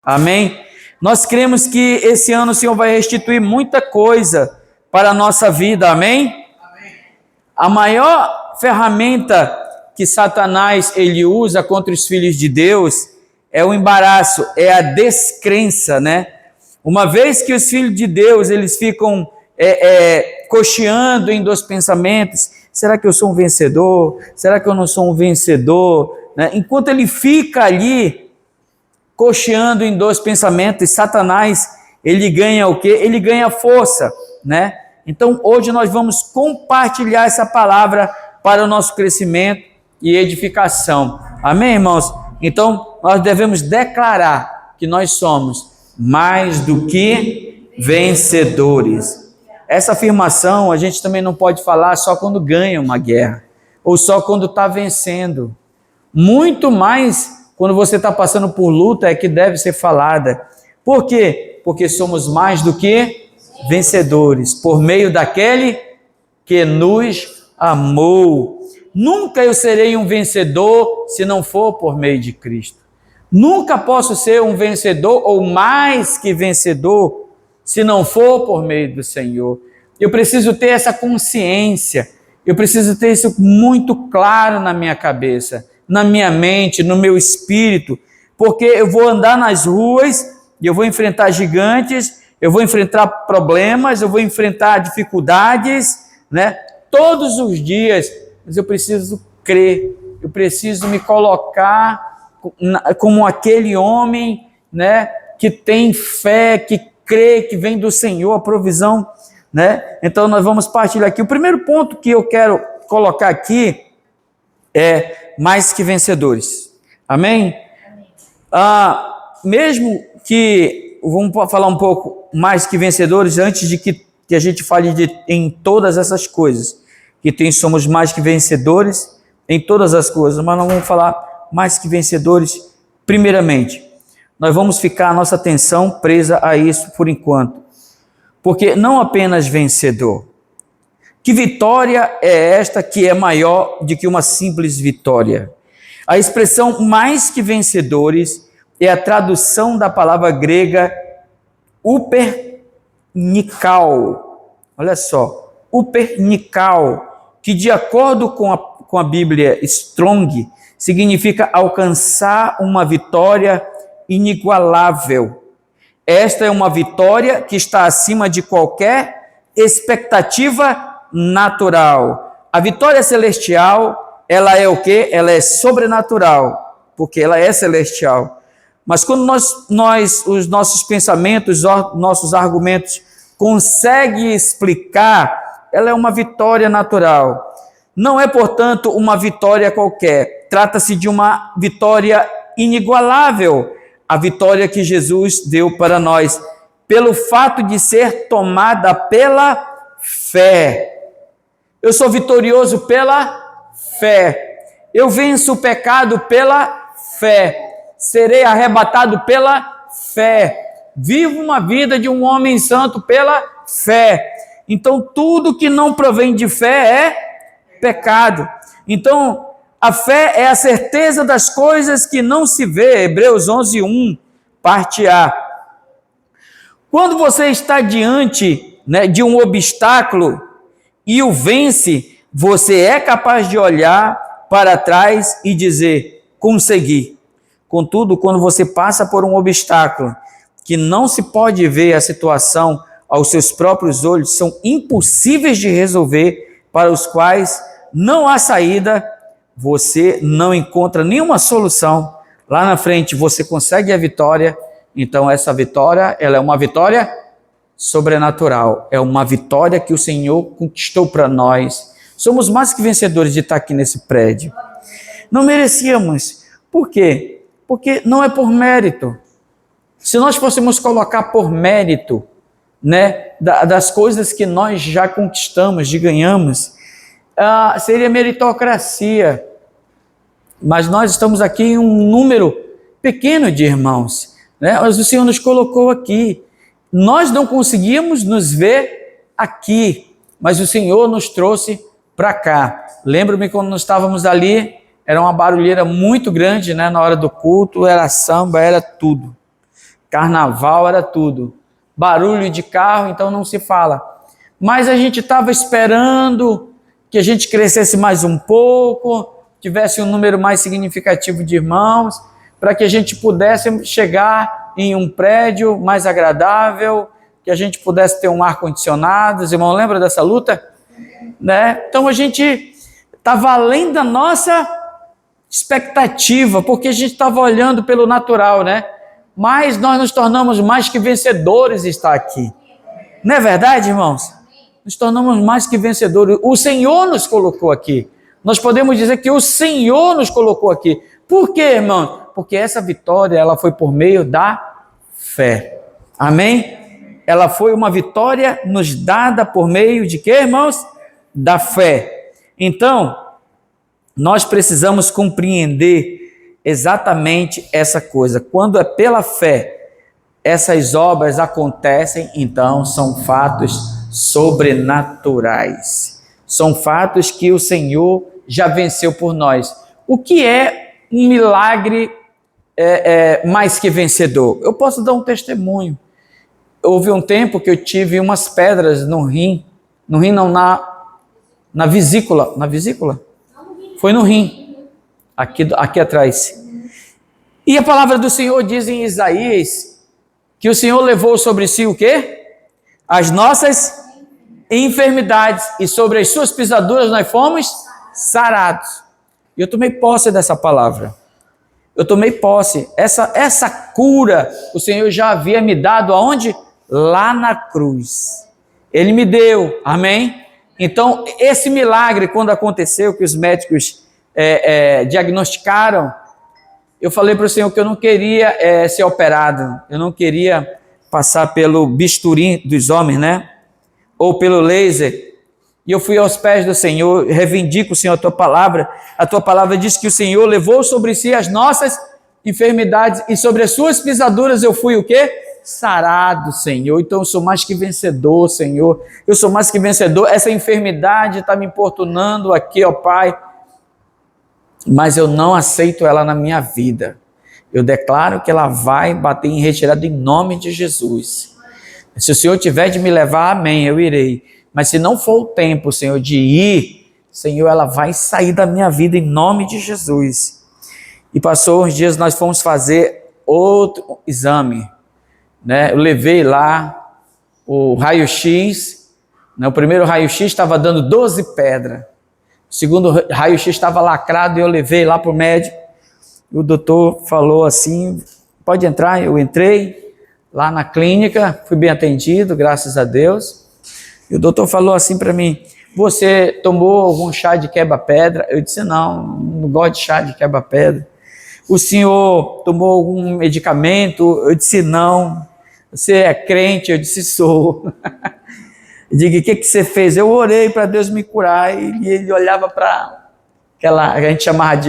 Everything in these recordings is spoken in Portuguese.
Amém? Nós cremos que esse ano o Senhor vai restituir muita coisa para a nossa vida, amém? Amém. A maior ferramenta que Satanás ele usa contra os filhos de Deus é o embaraço, é a descrença, né? Uma vez que os filhos de Deus eles ficam cocheando em dois pensamentos, será que eu sou um vencedor? Será que eu não sou um vencedor? Né? Enquanto ele fica ali cocheando em dois pensamentos, Satanás, ele ganha o quê? Ele ganha força, né? Então, hoje nós vamos compartilhar essa palavra para o nosso crescimento e edificação. Amém, irmãos? Então, nós devemos declarar que nós somos mais do que vencedores. Essa afirmação a gente também não pode falar só quando ganha uma guerra, ou só quando está vencendo. Muito mais quando você está passando por luta é que deve ser falada. Por quê? Porque somos mais do que vencedores, por meio daquele que nos amou. Nunca eu serei um vencedor se não for por meio de Cristo. Nunca posso ser um vencedor ou mais que vencedor se não for por meio do Senhor. Eu preciso ter essa consciência, eu preciso ter isso muito claro na minha cabeça, na minha mente, no meu espírito, porque eu vou andar nas ruas e eu vou enfrentar gigantes, eu vou enfrentar problemas, eu vou enfrentar dificuldades, né? Todos os dias, mas eu preciso crer, eu preciso me colocar como aquele homem, né? Que tem fé, que crê, que vem do Senhor, a provisão, né? Então nós vamos partilhar aqui. O primeiro ponto que eu quero colocar aqui é mais que vencedores. Amém? Mesmo que, vamos falar um pouco mais que vencedores, antes de que a gente fale em todas essas coisas, somos mais que vencedores em todas as coisas, mas nós vamos falar mais que vencedores primeiramente. Nós vamos ficar a nossa atenção presa a isso por enquanto, porque não apenas vencedor. Que vitória é esta que é maior do que uma simples vitória? A expressão mais que vencedores é a tradução da palavra grega upernikao. Olha só, upernikao, que de acordo com a Bíblia Strong, significa alcançar uma vitória inigualável. Esta é uma vitória que está acima de qualquer expectativa natural. A vitória celestial, ela é o quê? Ela é sobrenatural, porque ela é celestial. Mas quando os nossos pensamentos, os nossos argumentos conseguem explicar, ela é uma vitória natural. Não é, portanto, uma vitória qualquer. Trata-se de uma vitória inigualável, a vitória que Jesus deu para nós, pelo fato de ser tomada pela fé. Eu sou vitorioso pela fé. Eu venço o pecado pela fé. Serei arrebatado pela fé. Vivo uma vida de um homem santo pela fé. Então, tudo que não provém de fé é pecado. Então, a fé é a certeza das coisas que não se vê. Hebreus 11:1, parte A. Quando você está diante, né, de um obstáculo e o vence, você é capaz de olhar para trás e dizer, consegui. Contudo, quando você passa por um obstáculo que não se pode ver a situação aos seus próprios olhos, são impossíveis de resolver, para os quais não há saída, você não encontra nenhuma solução, lá na frente você consegue a vitória, então essa vitória, ela é uma vitória sobrenatural, é uma vitória que o Senhor conquistou para nós. Somos mais que vencedores de estar aqui nesse prédio. Não merecíamos. Por quê? Porque não é por mérito. Se nós fôssemos colocar por mérito, né, das coisas que nós já conquistamos, de ganhamos, seria meritocracia. Mas nós estamos aqui em um número pequeno de irmãos, né? Mas o Senhor nos colocou aqui. Nós não conseguimos nos ver aqui, mas o Senhor nos trouxe para cá. Lembro-me quando nós estávamos ali, era uma barulheira muito grande, né? Na hora do culto, era samba, era tudo. Carnaval era tudo. Barulho de carro, então não se fala. Mas a gente estava esperando que a gente crescesse mais um pouco, tivesse um número mais significativo de irmãos, para que a gente pudesse chegar em um prédio mais agradável, que a gente pudesse ter um ar-condicionado. Os irmãos lembram dessa luta? Né? Então a gente estava além da nossa expectativa, porque a gente estava olhando pelo natural, né? Mas nós nos tornamos mais que vencedores estar aqui. Não é verdade, irmãos? Nos tornamos mais que vencedores. O Senhor nos colocou aqui. Nós podemos dizer que o Senhor nos colocou aqui. Por quê, irmão? Porque essa vitória, ela foi por meio da fé. Amém? Ela foi uma vitória nos dada por meio de quê, irmãos? Da fé. Então, nós precisamos compreender exatamente essa coisa. Quando é pela fé, essas obras acontecem, então são fatos sobrenaturais. São fatos que o Senhor já venceu por nós. O que é um milagre mais que vencedor? Eu posso dar um testemunho. Houve um tempo que eu tive umas pedras no rim. No rim não, na vesícula. Na vesícula? Foi no rim. Aqui atrás. E a palavra do Senhor diz em Isaías que o Senhor levou sobre si o quê? As nossas enfermidades, e sobre as suas pisaduras nós fomos sarados. E eu tomei posse dessa palavra. Eu tomei posse. Essa cura o Senhor já havia me dado aonde? Lá na cruz. Ele me deu. Amém? Então, esse milagre, quando aconteceu, que os médicos diagnosticaram, eu falei para o Senhor que eu não queria ser operado, eu não queria passar pelo bisturi dos homens, né? Ou pelo laser. E eu fui aos pés do Senhor, reivindico, Senhor, a tua palavra diz que o Senhor levou sobre si as nossas enfermidades e sobre as suas pisaduras eu fui o quê? Sarado, Senhor. Então eu sou mais que vencedor, Senhor. Eu sou mais que vencedor. Essa enfermidade está me importunando aqui, ó Pai, mas eu não aceito ela na minha vida. Eu declaro que ela vai bater em retirada em nome de Jesus. Se o Senhor tiver de me levar, amém, eu irei. Mas se não for o tempo, Senhor, de ir, Senhor, ela vai sair da minha vida em nome de Jesus. E passou uns dias, nós fomos fazer outro exame, né? Eu levei lá o raio-x, né? O primeiro raio-x estava dando 12 pedras. O segundo raio-x estava lacrado e eu levei lá para o médico. E o doutor falou assim, pode entrar? Eu entrei lá na clínica, fui bem atendido, graças a Deus. E o doutor falou assim para mim, você tomou algum chá de quebra-pedra? Eu disse, não gosto de chá de quebra-pedra. O senhor tomou algum medicamento? Eu disse, não. Você é crente? Eu disse, sou. Eu digo, o que você fez? Eu orei para Deus me curar. E ele olhava para aquela, a gente chamava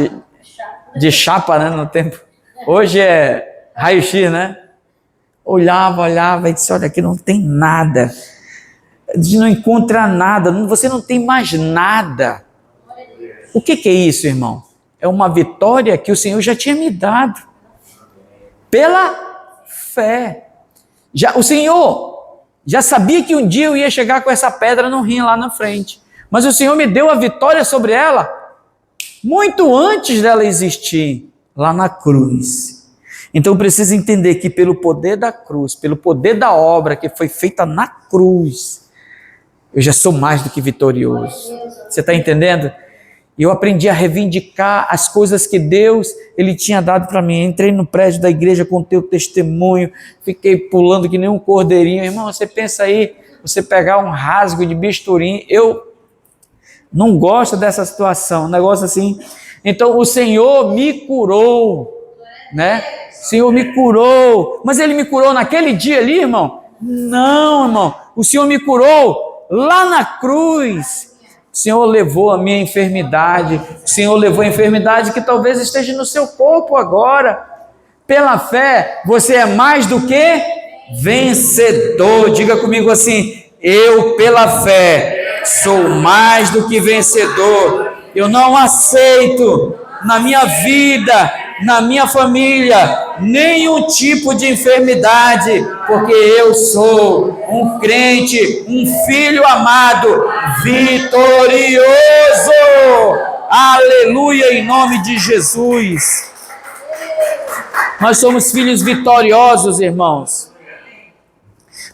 de chapa, né, no tempo. Hoje é raio-x, né? Olhava e disse, olha, aqui não tem nada. Não encontra nada, você não tem mais nada. O que é isso, irmão? É uma vitória que o Senhor já tinha me dado. Pela fé. O Senhor já sabia que um dia eu ia chegar com essa pedra no rim lá na frente. Mas o Senhor me deu a vitória sobre ela muito antes dela existir, lá na cruz. Então precisa entender que pelo poder da cruz, pelo poder da obra que foi feita na cruz, eu já sou mais do que vitorioso. Você está entendendo? Eu aprendi a reivindicar as coisas que Deus ele tinha dado para mim. Entrei no prédio da igreja com o teu testemunho, fiquei pulando que nem um cordeirinho. Irmão, você pensa aí, você pegar um rasgo de bisturi, eu não gosto dessa situação, um negócio assim. Então o Senhor me curou, né? O Senhor me curou, mas Ele me curou naquele dia ali, irmão? Não, irmão, o Senhor me curou lá na cruz. O Senhor levou a minha enfermidade, o Senhor levou a enfermidade que talvez esteja no seu corpo agora. Pela fé, você é mais do que vencedor. Diga comigo assim, eu pela fé sou mais do que vencedor. Eu não aceito na minha vida na minha família nenhum tipo de enfermidade, porque eu sou um crente, um filho amado, vitorioso. Aleluia, em nome de Jesus. Nós somos filhos vitoriosos, irmãos.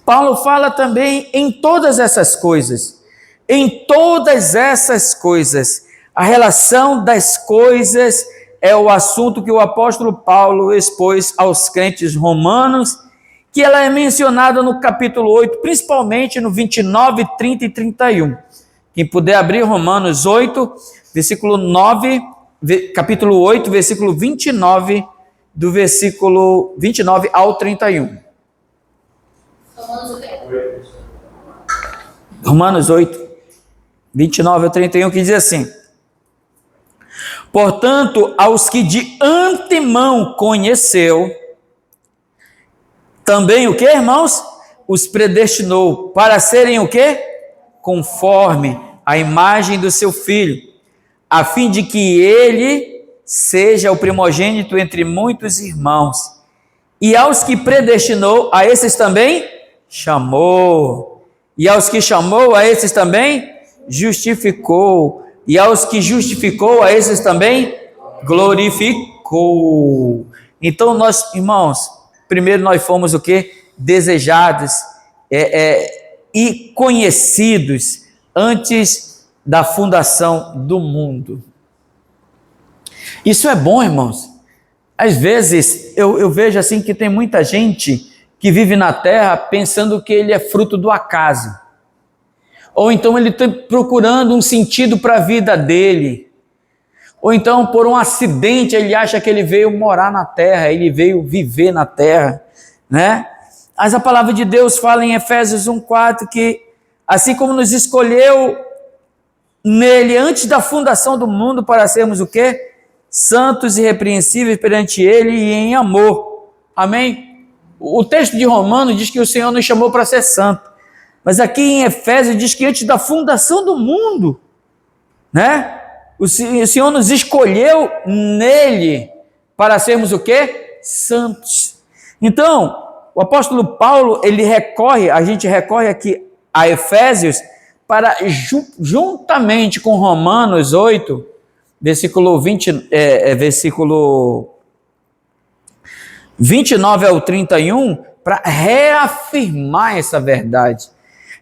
Paulo fala também em todas essas coisas. Em todas essas coisas. A relação das coisas é o assunto que o apóstolo Paulo expôs aos crentes romanos, que ela é mencionada no capítulo 8, principalmente no 29, 30 e 31. Quem puder abrir Romanos 8, versículo 9, capítulo 8, versículo 29, do versículo 29 ao 31. Romanos 8, 29 ao 31, que diz assim: portanto, aos que de antemão conheceu, também o que, irmãos? Os predestinou para serem o que? Conforme a imagem do seu Filho, a fim de que ele seja o primogênito entre muitos irmãos. E aos que predestinou, a esses também chamou. E aos que chamou, a esses também justificou. E aos que justificou, a esses também glorificou. Então nós, irmãos, primeiro nós fomos o quê? Desejados e conhecidos antes da fundação do mundo. Isso é bom, irmãos. Às vezes eu vejo assim que tem muita gente que vive na terra pensando que ele é fruto do acaso. Ou então ele está procurando um sentido para a vida dele. Ou então por um acidente ele acha que ele veio morar na terra, ele veio viver na terra, né? Mas a palavra de Deus fala em Efésios 1:4 que assim como nos escolheu nele antes da fundação do mundo para sermos o quê? Santos e irrepreensíveis perante ele e em amor. Amém? O texto de Romanos diz que o Senhor nos chamou para ser santo. Mas aqui em Efésios diz que antes da fundação do mundo, né? O Senhor nos escolheu nele para sermos o quê? Santos. Então, o apóstolo Paulo, a gente recorre aqui a Efésios para juntamente com Romanos 8, versículo 29 ao 31, para reafirmar essa verdade.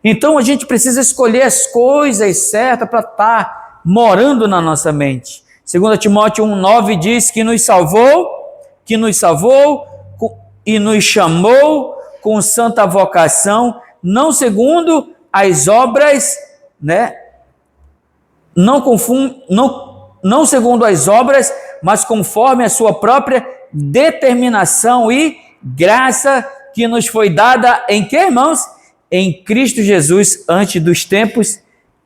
Então a gente precisa escolher as coisas certas para estar morando na nossa mente. 2 Timóteo 1,9 diz que nos salvou e nos chamou com santa vocação, não segundo as obras, né? Não segundo as obras, mas conforme a sua própria determinação e graça que nos foi dada em que, irmãos? Em Cristo Jesus, antes dos tempos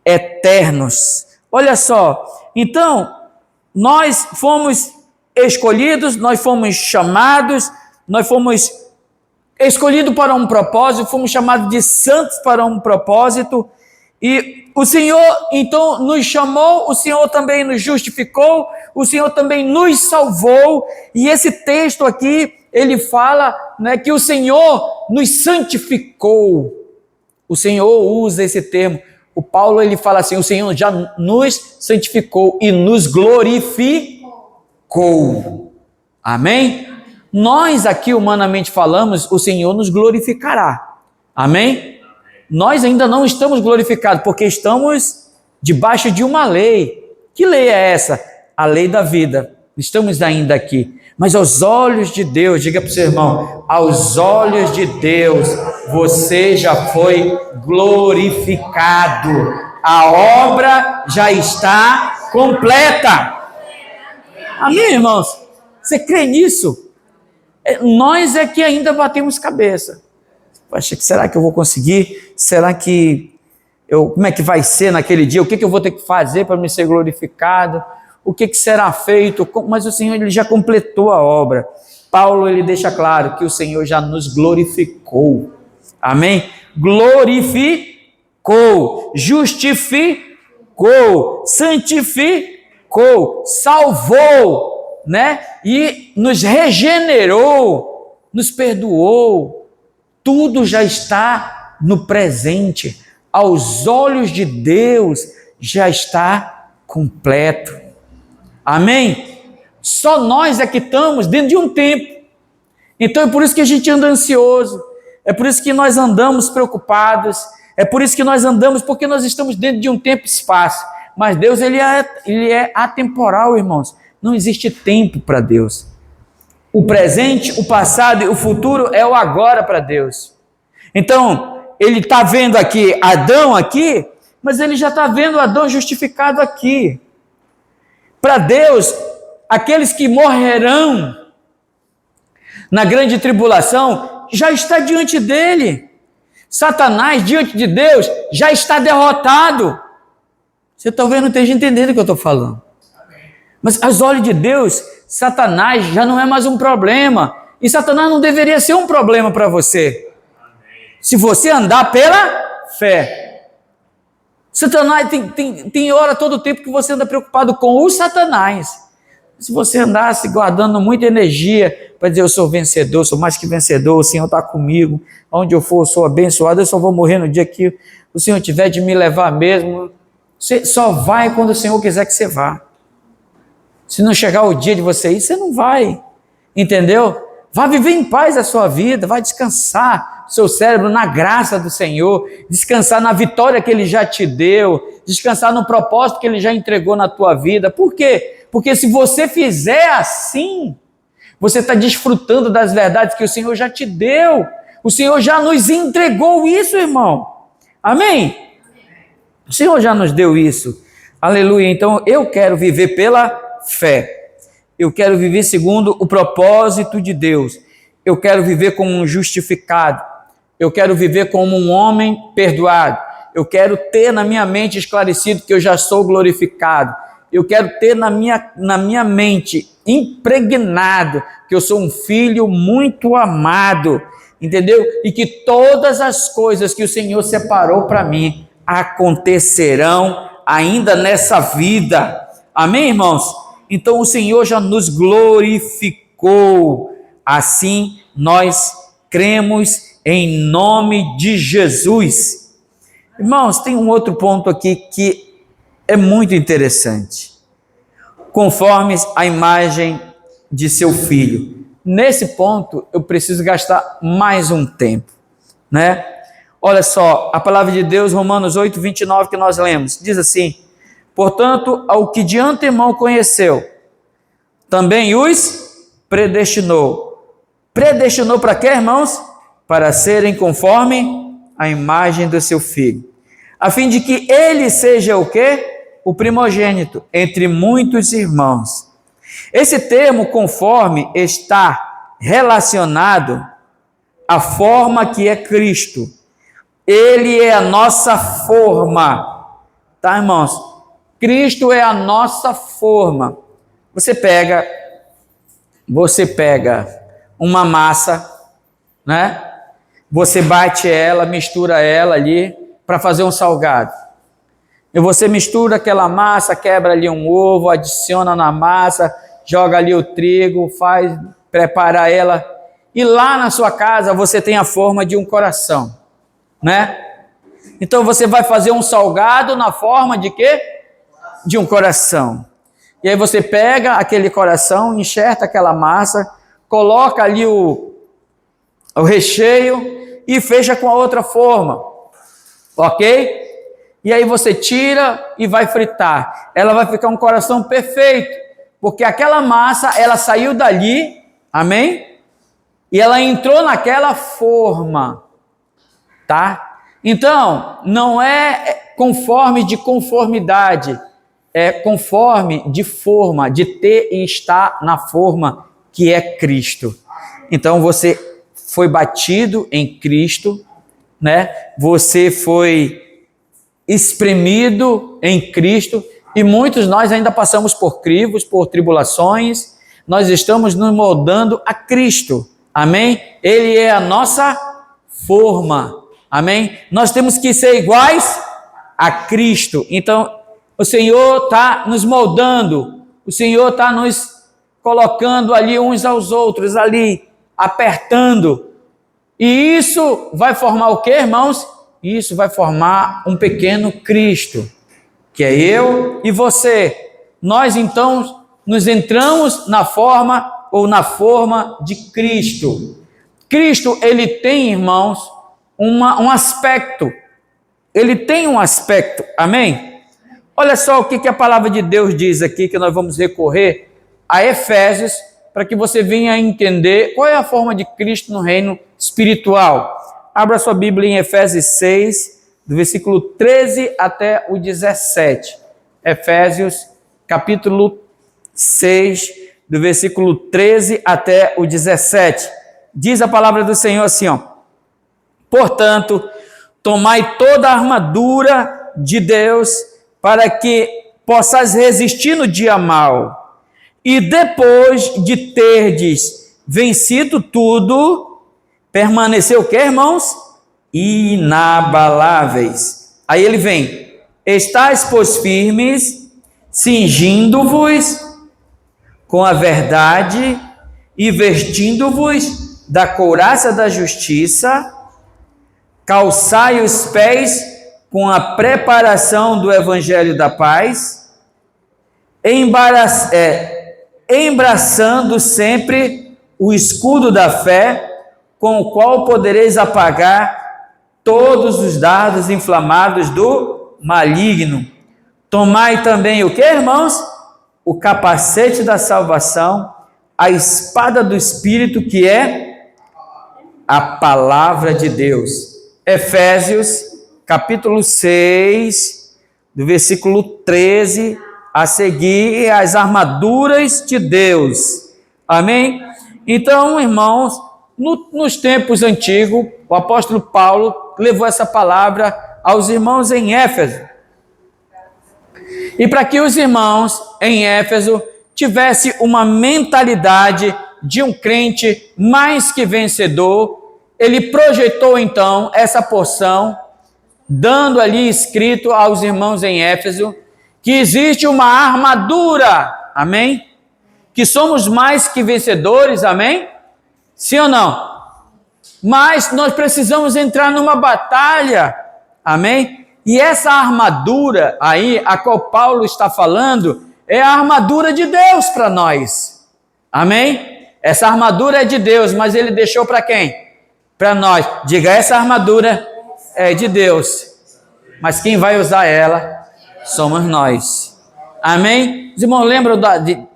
eternos. Olha só, então, nós fomos escolhidos, nós fomos chamados, nós fomos escolhidos para um propósito, fomos chamados de santos para um propósito, e o Senhor, então, nos chamou, o Senhor também nos justificou, o Senhor também nos salvou, e esse texto aqui, ele fala, né, que o Senhor nos santificou. O Senhor usa esse termo. O Paulo, ele fala assim, o Senhor já nos santificou e nos glorificou. Amém? Nós aqui, humanamente falamos, o Senhor nos glorificará. Amém? Nós ainda não estamos glorificados, porque estamos debaixo de uma lei. Que lei é essa? A lei da vida. Estamos ainda aqui. Mas aos olhos de Deus, diga para o seu irmão, aos olhos de Deus, você já foi glorificado. A obra já está completa. Amém, irmãos? Você crê nisso? Nós é que ainda batemos cabeça. Poxa, será que eu vou conseguir? Será que como é que vai ser naquele dia? O que eu vou ter que fazer para me ser glorificado? O que será feito? Mas o Senhor, ele já completou a obra. Paulo, ele deixa claro que o Senhor já nos glorificou. Amém? Glorificou, justificou, santificou, salvou. né? E nos regenerou, nos perdoou. Tudo já está no presente. Aos olhos de Deus já está completo. Amém? Só nós é que estamos dentro de um tempo. Então é por isso que a gente anda ansioso. É por isso que nós andamos preocupados. É por isso que nós andamos, porque nós estamos dentro de um tempo e espaço. Mas Deus, ele é atemporal, irmãos. Não existe tempo para Deus. O presente, o passado e o futuro é o agora para Deus. Então, ele está vendo aqui Adão aqui, mas ele já está vendo Adão justificado aqui. Para Deus, aqueles que morrerão na grande tribulação, já está diante dele. Satanás, diante de Deus, já está derrotado. Você talvez não esteja entendendo o que eu estou falando. Mas aos olhos de Deus, Satanás já não é mais um problema. E Satanás não deveria ser um problema para você. Se você andar pela fé. Satanás tem hora todo o tempo que você anda preocupado com o Satanás. Se você andasse guardando muita energia para dizer eu sou vencedor, sou mais que vencedor, o Senhor está comigo, onde eu for eu sou abençoado, eu só vou morrer no dia que o Senhor tiver de me levar mesmo. Você só vai quando o Senhor quiser que você vá. Se não chegar o dia de você ir, você não vai. Entendeu? Vá viver em paz a sua vida, vai descansar seu cérebro na graça do Senhor, descansar na vitória que Ele já te deu, descansar no propósito que Ele já entregou na tua vida. Por quê? Porque se você fizer assim, você está desfrutando das verdades que o Senhor já te deu. O Senhor já nos entregou isso, irmão. Amém? O Senhor já nos deu isso. Aleluia. Então eu quero viver pela fé. Eu quero viver segundo o propósito de Deus. Eu quero viver como um justificado. Eu quero viver como um homem perdoado. Eu quero ter na minha mente esclarecido que eu já sou glorificado. Eu quero ter na minha mente impregnado que eu sou um filho muito amado, entendeu? E que todas as coisas que o Senhor separou para mim acontecerão ainda nessa vida. Amém, irmãos? Então o Senhor já nos glorificou. Assim nós cremos em nome de Jesus. Irmãos, tem um outro ponto aqui que é muito interessante. Conforme a imagem de seu filho. Nesse ponto, eu preciso gastar mais um tempo, né? Olha só, a palavra de Deus, Romanos 8, 29, que nós lemos, diz assim: portanto, ao que de antemão conheceu, também os predestinou. Predestinou para quê, irmãos? Para serem conforme a imagem do seu filho, a fim de que ele seja o quê? O primogênito entre muitos irmãos. Esse termo conforme está relacionado à forma que é Cristo. Ele é a nossa forma, tá, irmãos? Cristo é a nossa forma. Você pega uma massa, né? Você bate ela, mistura ela ali para fazer um salgado. E você mistura aquela massa, quebra ali um ovo, adiciona na massa, joga ali o trigo, prepara ela. E lá na sua casa você tem a forma de um coração, né? Então você vai fazer um salgado na forma de quê? De um coração. E aí você pega aquele coração, enxerta aquela massa, coloca ali o recheio e fecha com a outra forma. Ok? E aí você tira e vai fritar. Ela vai ficar um coração perfeito, porque aquela massa, ela saiu dali, amém? E ela entrou naquela forma, tá? Então, não é conforme de conformidade, é conforme de forma, de ter e estar na forma que é Cristo. Então, você foi batido em Cristo, né? Você foi espremido em Cristo, e muitos nós ainda passamos por crivos, por tribulações. Nós estamos nos moldando a Cristo, amém? Ele é a nossa forma, amém? Nós temos que ser iguais a Cristo. Então o Senhor está nos moldando, o Senhor está nos colocando ali uns aos outros, ali, apertando. E isso vai formar o quê, irmãos? Isso vai formar um pequeno Cristo, que é eu e você. Nós, então, nos entramos na forma de Cristo. Cristo, ele tem, irmãos, um aspecto. Ele tem um aspecto, amém? Olha só o que a palavra de Deus diz aqui, que nós vamos recorrer a Efésios, para que você venha entender qual é a forma de Cristo no reino espiritual. Abra sua Bíblia em Efésios 6, do versículo 13 até o 17. Efésios, capítulo 6, do versículo 13 até o 17. Diz a palavra do Senhor assim, ó: portanto, tomai toda a armadura de Deus, para que possais resistir no dia mau, e depois de terdes vencido tudo, permanecer o que, irmãos? Inabaláveis. Aí ele vem: estais, pois, firmes, cingindo-vos com a verdade e vestindo-vos da couraça da justiça, calçai os pés com a preparação do evangelho da paz, embraçando sempre o escudo da fé, com o qual podereis apagar todos os dardos inflamados do maligno. Tomai também o que, irmãos? O capacete da salvação, a espada do Espírito, que é a palavra de Deus. Efésios, capítulo 6, do versículo 13 a seguir, as armaduras de Deus. Amém? Então, irmãos, nos tempos antigos, o apóstolo Paulo levou essa palavra aos irmãos em Éfeso. E para que os irmãos em Éfeso tivessem uma mentalidade de um crente mais que vencedor, ele projetou então essa porção, dando ali escrito aos irmãos em Éfeso que existe uma armadura, amém? Que somos mais que vencedores, amém? Sim ou não? Mas nós precisamos entrar numa batalha, amém? E essa armadura aí, a qual Paulo está falando, é a armadura de Deus para nós, amém? Essa armadura é de Deus, mas ele deixou para quem? Para nós. Diga, essa armadura é de Deus, mas quem vai usar ela somos nós, amém? Os irmãos lembram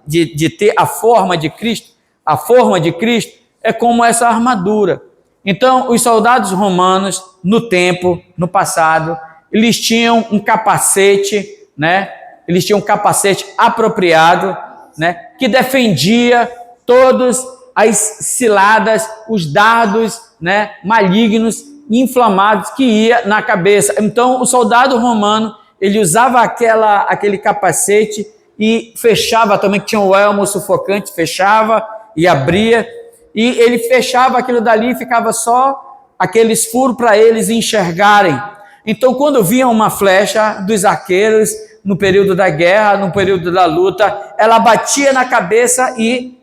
de ter a forma de Cristo? A forma de Cristo é como essa armadura. Então, os soldados romanos, no passado, eles tinham um capacete, né? Eles tinham um capacete apropriado, né? Que defendia todas as ciladas, os dardos, né? Malignos, inflamados que ia na cabeça. Então, o soldado romano, ele usava aquele capacete e fechava também, que tinha um elmo sufocante, fechava e abria, e ele fechava aquilo dali e ficava só aqueles furos para eles enxergarem. Então, quando vinha uma flecha dos arqueiros, no período da guerra, no período da luta, ela batia na cabeça e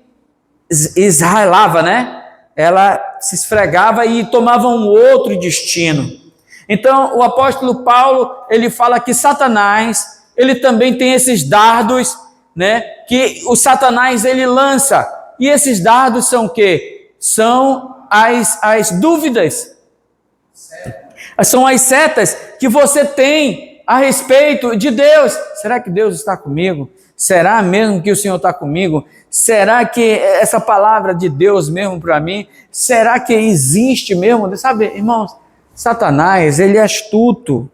esralava, né? Ela se esfregava e tomava um outro destino. Então, o apóstolo Paulo, ele fala que Satanás, ele também tem esses dardos, né? Que o Satanás, ele lança. E esses dardos são o quê? São as dúvidas. São as setas que você tem a respeito de Deus. Será que Deus está comigo? Será mesmo que o Senhor está comigo? Será que essa palavra de Deus mesmo para mim? Será que existe mesmo? Sabe, irmãos, Satanás, ele é astuto.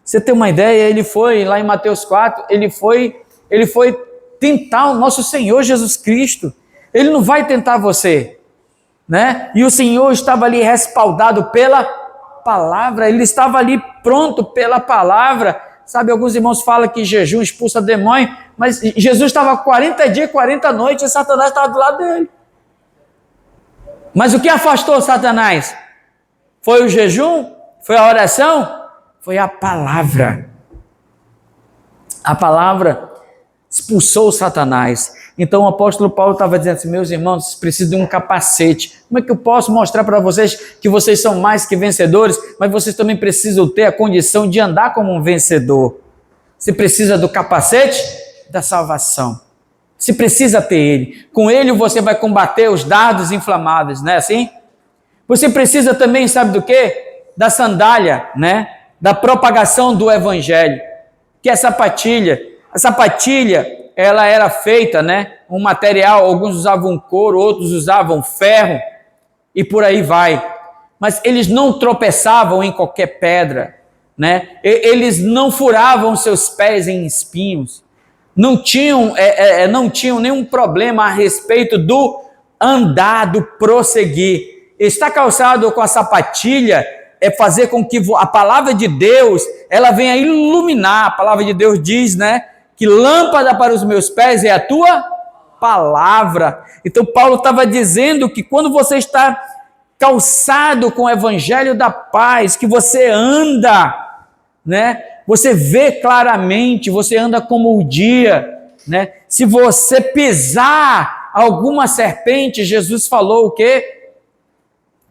Você tem uma ideia, ele foi, lá em Mateus 4, ele foi tentar o nosso Senhor Jesus Cristo. Ele não vai tentar você, né? E o Senhor estava ali respaldado pela palavra, ele estava ali pronto pela palavra. Sabe, alguns irmãos falam que jejum expulsa demônio, mas Jesus estava 40 dias, 40 noites e Satanás estava do lado dele. Mas o que afastou Satanás? Foi o jejum? Foi a oração? Foi a palavra. A palavra. expulsou Satanás. Então o apóstolo Paulo estava dizendo assim, meus irmãos, vocês precisam de um capacete. Como é que eu posso mostrar para vocês que vocês são mais que vencedores, mas vocês também precisam ter a condição de andar como um vencedor? Você precisa do capacete da salvação. Você precisa ter ele. Com ele você vai combater os dardos inflamados, não é assim? Você precisa também, sabe do quê? Da sandália, né? Da propagação do evangelho, que é a sapatilha. A sapatilha, ela era feita, né? Um material, alguns usavam couro, outros usavam ferro, e por aí vai. Mas eles não tropeçavam em qualquer pedra, né? Eles não furavam seus pés em espinhos. Não tinham nenhum problema a respeito do andar, do prosseguir. Estar calçado com a sapatilha é fazer com que a palavra de Deus, ela venha iluminar. A palavra de Deus diz, né, que lâmpada para os meus pés é a tua palavra. Então Paulo estava dizendo que quando você está calçado com o evangelho da paz, que você anda, né, você vê claramente, você anda como o dia, né? Se você pisar alguma serpente, Jesus falou o quê?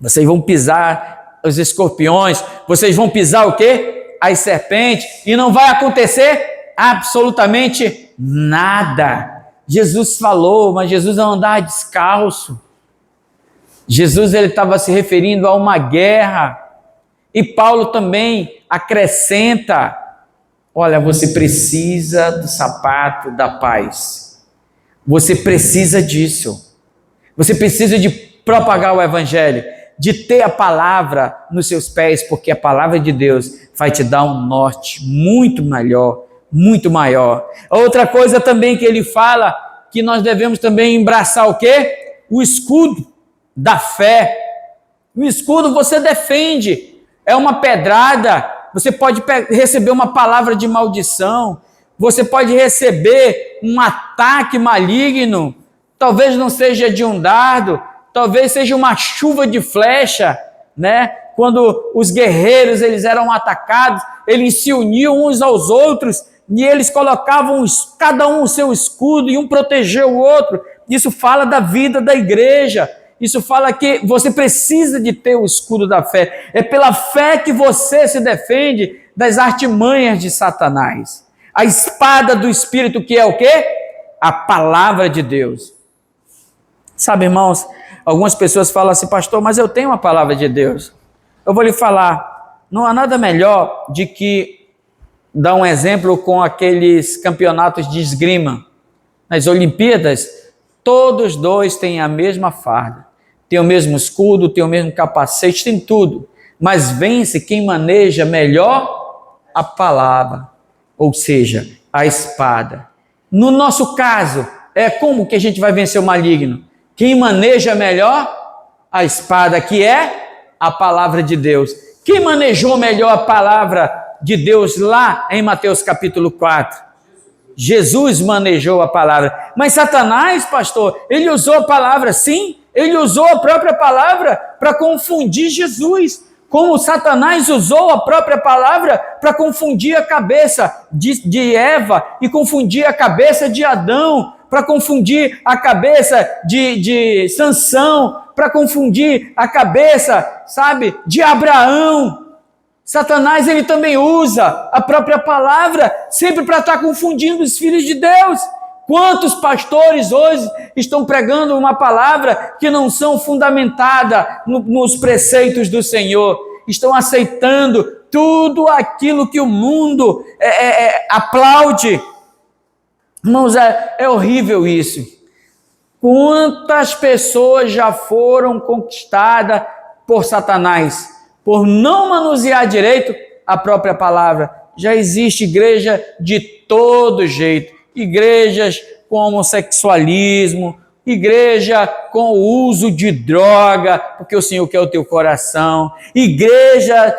Vocês vão pisar os escorpiões, vocês vão pisar o quê? As serpentes, e não vai acontecer absolutamente nada. Jesus falou, mas Jesus não andava descalço. Jesus ele estava se referindo a uma guerra. E Paulo também acrescenta, olha, você precisa do sapato da paz. Você precisa disso. Você precisa de propagar o evangelho, de ter a palavra nos seus pés, porque a palavra de Deus vai te dar um norte muito melhor, muito maior. Outra coisa também que ele fala, que nós devemos também embraçar o quê? O escudo da fé. O escudo você defende, é uma pedrada, você pode receber uma palavra de maldição, você pode receber um ataque maligno, talvez não seja de um dardo, talvez seja uma chuva de flecha, né? Quando os guerreiros eles eram atacados, eles se uniam uns aos outros e eles colocavam cada um o seu escudo e um protegeu o outro. Isso fala da vida da igreja. Isso fala que você precisa de ter o escudo da fé. É pela fé que você se defende das artimanhas de Satanás. A espada do Espírito, que é o quê? A palavra de Deus. Sabe, irmãos, algumas pessoas falam assim, pastor, mas eu tenho a palavra de Deus. Eu vou lhe falar, não há nada melhor de que dar um exemplo com aqueles campeonatos de esgrima. Nas Olimpíadas, todos dois têm a mesma farda, tem o mesmo escudo, tem o mesmo capacete, tem tudo. Mas vence quem maneja melhor a palavra, ou seja, a espada. No nosso caso, como que a gente vai vencer o maligno? Quem maneja melhor a espada, que é a palavra de Deus. Quem manejou melhor a palavra de Deus lá em Mateus capítulo 4? Jesus manejou a palavra. Mas Satanás, pastor, ele usou a palavra, sim, ele usou a própria palavra para confundir Jesus. Como Satanás usou a própria palavra para confundir a cabeça de Eva e confundir a cabeça de Adão, para confundir a cabeça de Sansão, para confundir a cabeça, sabe, de Abraão. Satanás, ele também usa a própria palavra, sempre para estar confundindo os filhos de Deus. Quantos pastores hoje estão pregando uma palavra que não são fundamentada nos preceitos do Senhor? Estão aceitando tudo aquilo que o mundo aplaude. Irmãos, é horrível isso. Quantas pessoas já foram conquistadas por Satanás, por não manusear direito a própria palavra? Já existe igreja de todo jeito, igrejas com homossexualismo, igreja com o uso de droga, porque o Senhor quer o teu coração, igreja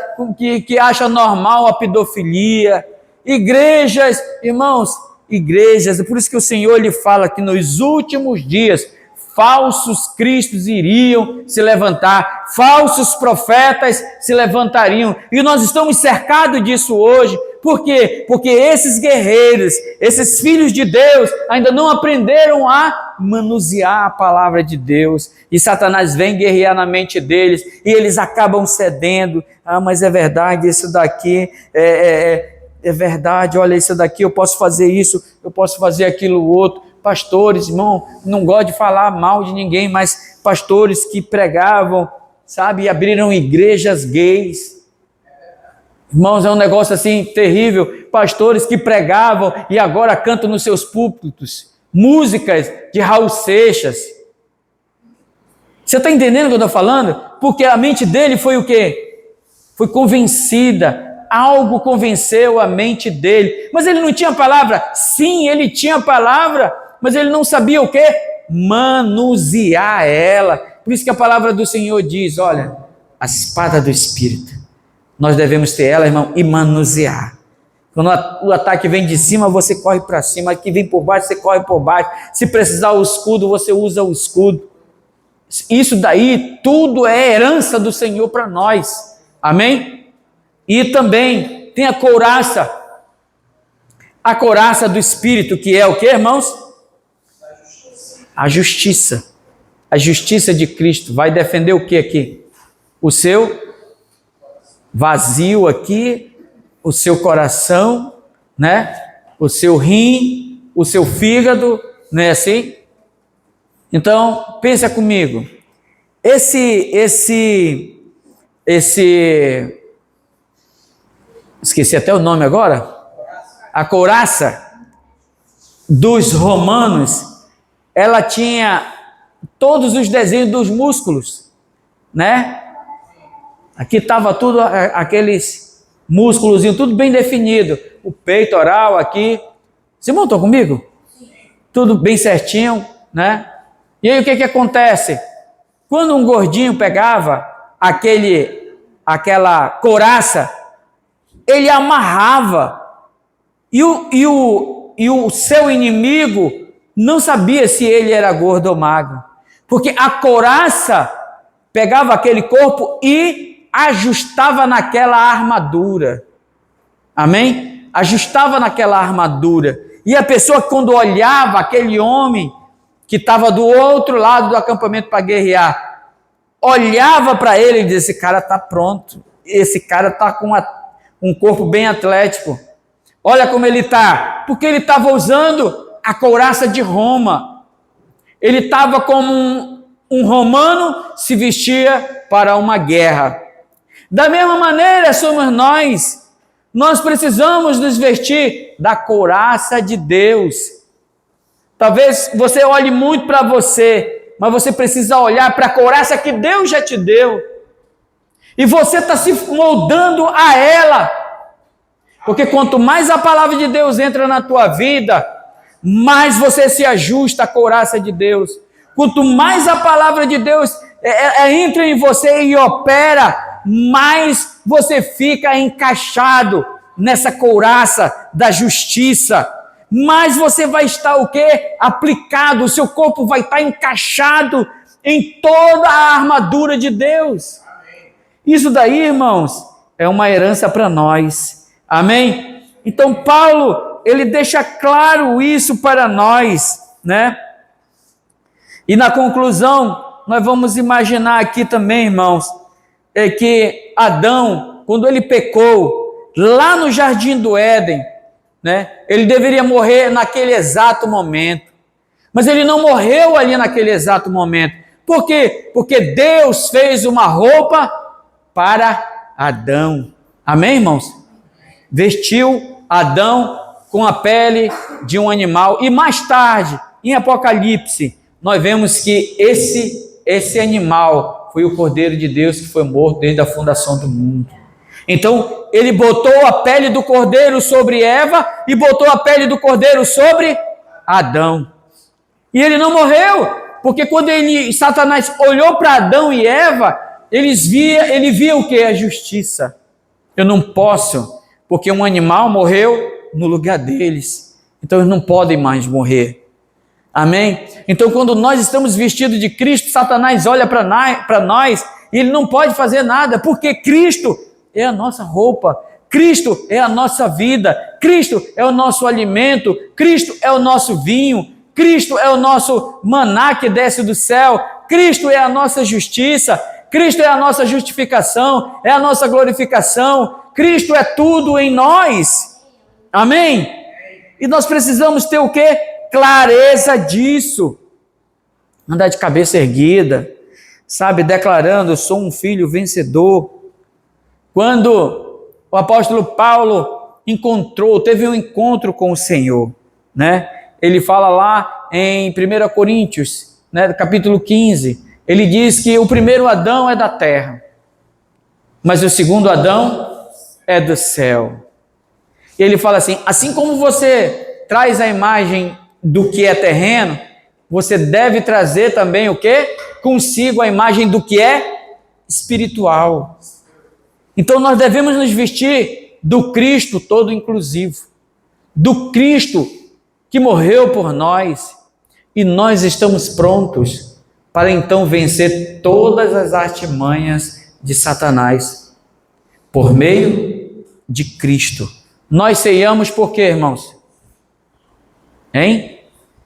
que acha normal a pedofilia, igrejas, irmãos, igrejas, é por isso que o Senhor lhe fala que nos últimos dias falsos cristos iriam se levantar, falsos profetas se levantariam, e nós estamos cercados disso hoje. Por quê? Porque esses guerreiros, esses filhos de Deus, ainda não aprenderam a manusear a palavra de Deus. E Satanás vem guerrear na mente deles, e eles acabam cedendo. Ah, mas é verdade, isso daqui é verdade, olha, isso daqui, eu posso fazer isso, eu posso fazer aquilo outro. Pastores, irmão, não gosto de falar mal de ninguém, mas pastores que pregavam, sabe, e abriram igrejas gays. Irmãos, é um negócio assim terrível. Pastores que pregavam e agora cantam nos seus púlpitos músicas de Raul Seixas. Você está entendendo o que eu estou falando? Porque a mente dele foi o quê? Foi convencida. Algo convenceu a mente dele. Mas ele não tinha palavra? Sim, ele tinha palavra, mas ele não sabia o quê? Manusear ela. Por isso que a palavra do Senhor diz, olha, a espada do Espírito. Nós devemos ter ela, irmão, e manusear. Quando o ataque vem de cima, você corre para cima. Que vem por baixo, você corre por baixo. Se precisar o escudo, você usa o escudo. Isso daí, tudo é herança do Senhor para nós. Amém? E também tem a couraça do Espírito, que é o que, irmãos? A justiça. A justiça de Cristo. Vai defender o que aqui? O seu vazio aqui, o seu coração, né? O seu rim, o seu fígado, não é assim? Então, pensa comigo. Esqueci até o nome agora. A couraça dos romanos, ela tinha todos os desenhos dos músculos, né? Aqui estava tudo, aqueles músculos, tudo bem definido. O peitoral aqui. Você montou comigo? Sim. Tudo bem certinho, né? E aí o que acontece? Quando um gordinho pegava aquela couraça, ele amarrava. E o seu inimigo não sabia se ele era gordo ou magro. Porque a couraça pegava aquele corpo e ajustava naquela armadura. Amém? Ajustava naquela armadura. E a pessoa, quando olhava aquele homem que estava do outro lado do acampamento para guerrear, olhava para ele e dizia, esse cara está pronto. Esse cara está com um corpo bem atlético. Olha como ele está. Porque ele estava usando a couraça de Roma. Ele estava como um romano se vestia para uma guerra. Da mesma maneira somos nós. Nós precisamos nos vestir da couraça de Deus. Talvez você olhe muito para você, mas você precisa olhar para a couraça que Deus já te deu. E você está se moldando a ela. Porque quanto mais a palavra de Deus entra na tua vida, mais você se ajusta à couraça de Deus. Quanto mais a palavra de Deus entra em você e opera, mais você fica encaixado nessa couraça da justiça. Mais você vai estar o quê? Aplicado, o seu corpo vai estar encaixado em toda a armadura de Deus. Amém. Isso daí, irmãos, é uma herança para nós. Amém? Então Paulo, ele deixa claro isso para nós, né? E na conclusão, nós vamos imaginar aqui também, irmãos, que Adão, quando ele pecou, lá no Jardim do Éden, né, ele deveria morrer naquele exato momento. Mas ele não morreu ali naquele exato momento. Por quê? Porque Deus fez uma roupa para Adão. Amém, irmãos? Vestiu Adão com a pele de um animal. E mais tarde, em Apocalipse, nós vemos que esse animal foi o Cordeiro de Deus que foi morto desde a fundação do mundo. Então, ele botou a pele do Cordeiro sobre Eva e botou a pele do Cordeiro sobre Adão. E ele não morreu, porque quando Satanás olhou para Adão e Eva, ele via o que? A justiça. Eu não posso, porque um animal morreu no lugar deles. Então, eles não podem mais morrer. Amém? Então, quando nós estamos vestidos de Cristo, Satanás olha para nós e ele não pode fazer nada, porque Cristo é a nossa roupa. Cristo é a nossa vida, Cristo é o nosso alimento, Cristo é o nosso vinho, Cristo é o nosso maná que desce do céu, Cristo é a nossa justiça, Cristo é a nossa justificação, é a nossa glorificação, Cristo é tudo em nós. Amém? E nós precisamos ter o quê? Clareza disso. Andar de cabeça erguida, sabe, declarando: eu sou um filho vencedor. Quando o apóstolo Paulo teve um encontro com o Senhor, né? Ele fala lá em 1 Coríntios, né, capítulo 15, ele diz que o primeiro Adão é da terra, mas o segundo Adão é do céu. E ele fala assim como você traz a imagem do que é terreno, você deve trazer também o quê? Consigo a imagem do que é espiritual. Então nós devemos nos vestir do Cristo todo inclusivo, do Cristo que morreu por nós, e nós estamos prontos para então vencer todas as artimanhas de Satanás, por meio de Cristo. Nós ceiamos por quê, irmãos?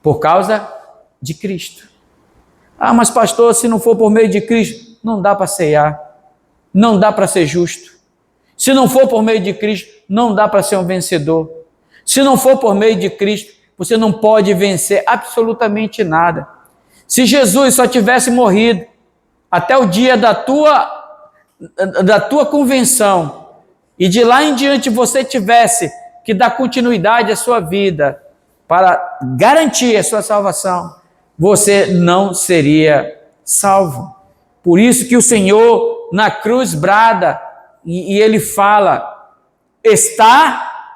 Por causa de Cristo. Ah, mas pastor, se não for por meio de Cristo, não dá para ceiar, não dá para ser justo. Se não for por meio de Cristo, não dá para ser um vencedor. Se não for por meio de Cristo, você não pode vencer absolutamente nada. Se Jesus só tivesse morrido até o dia da tua convenção, e de lá em diante você tivesse que dar continuidade à sua vida para garantir a sua salvação, você não seria salvo. Por isso que o Senhor na cruz brada e ele fala: está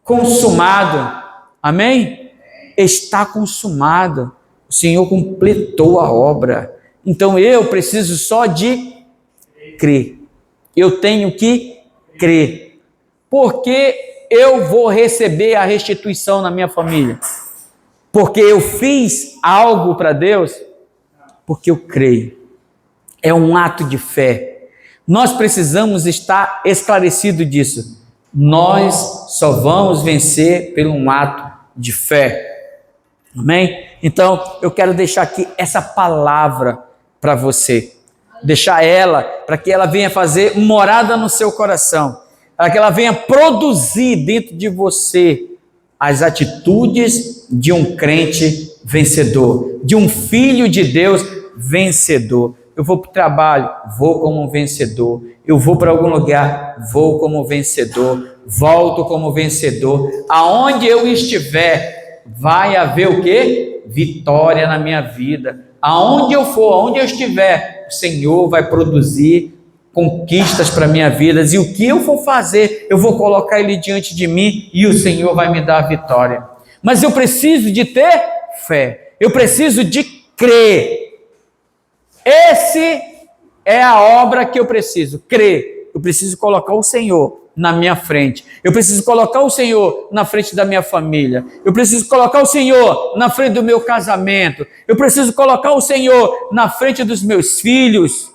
consumado. Amém? Está consumado. O Senhor completou a obra. Então eu preciso só de crer. Eu tenho que crer. Porque eu vou receber a restituição na minha família. Porque eu fiz algo para Deus. Porque eu creio. É um ato de fé. Nós precisamos estar esclarecidos disso. Nós só vamos vencer por um ato de fé. Amém? Então, eu quero deixar aqui essa palavra para você. Deixar ela, para que ela venha fazer morada no seu coração. Para que ela venha produzir dentro de você as atitudes de um crente vencedor. De um filho de Deus vencedor. Eu vou para o trabalho, vou como um vencedor. Eu vou para algum lugar, vou como vencedor. Volto como vencedor. Aonde eu estiver, vai haver o quê? Vitória na minha vida. Aonde eu for, aonde eu estiver, o Senhor vai produzir conquistas para a minha vida. E o que eu for fazer, eu vou colocar Ele diante de mim e o Senhor vai me dar a vitória. Mas eu preciso de ter fé. Eu preciso de crer. Esse é a obra que eu preciso, crer. Eu preciso colocar o Senhor na minha frente. Eu preciso colocar o Senhor na frente da minha família. Eu preciso colocar o Senhor na frente do meu casamento. Eu preciso colocar o Senhor na frente dos meus filhos,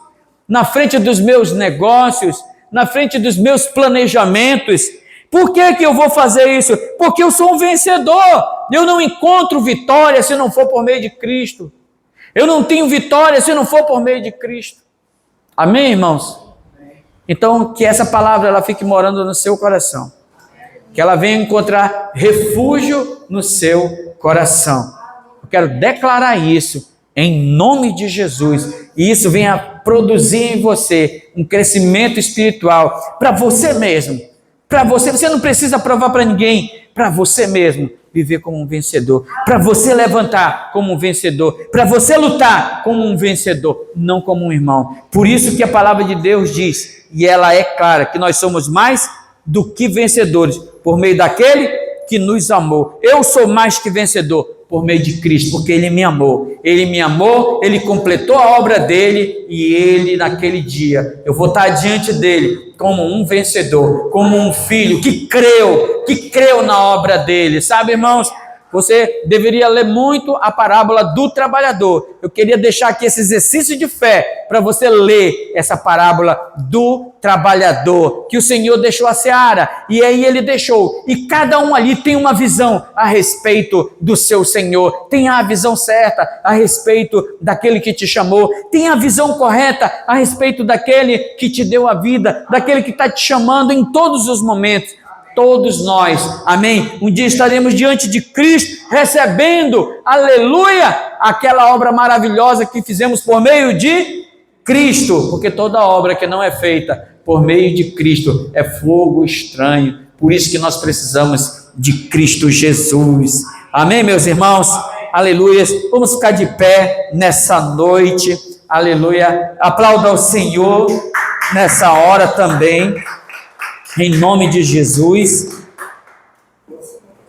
na frente dos meus negócios, na frente dos meus planejamentos. Por que eu vou fazer isso? Porque eu sou um vencedor. Eu não encontro vitória se não for por meio de Cristo. Eu não tenho vitória se não for por meio de Cristo. Amém, irmãos? Então, que essa palavra ela fique morando no seu coração. Que ela venha encontrar refúgio no seu coração. Eu quero declarar isso em nome de Jesus. E isso venha produzir em você um crescimento espiritual para você mesmo. Para você. Você não precisa provar para ninguém. Para você mesmo viver como um vencedor. Para você levantar como um vencedor. Para você lutar como um vencedor. Não como um irmão. Por isso que a palavra de Deus diz... E ela é clara, que nós somos mais do que vencedores, por meio daquele que nos amou. Eu sou mais que vencedor, por meio de Cristo, porque Ele me amou. Ele me amou, Ele completou a obra dEle, e Ele, naquele dia, eu vou estar diante dEle, como um vencedor, como um filho que creu na obra dEle. Sabe, irmãos, Você deveria ler muito a parábola do trabalhador. Eu queria deixar aqui esse exercício de fé para você ler essa parábola do trabalhador, que o Senhor deixou a seara, e aí ele deixou, e cada um ali tem uma visão a respeito do seu Senhor, tem a visão certa a respeito daquele que te chamou, tem a visão correta a respeito daquele que te deu a vida, daquele que está te chamando em todos os momentos. Todos nós, amém? Um dia estaremos diante de Cristo, recebendo, aleluia, aquela obra maravilhosa que fizemos por meio de Cristo, porque toda obra que não é feita por meio de Cristo é fogo estranho, por isso que nós precisamos de Cristo Jesus, amém, meus irmãos? Aleluia, vamos ficar de pé nessa noite, aleluia, aplauda ao Senhor nessa hora também, em nome de Jesus.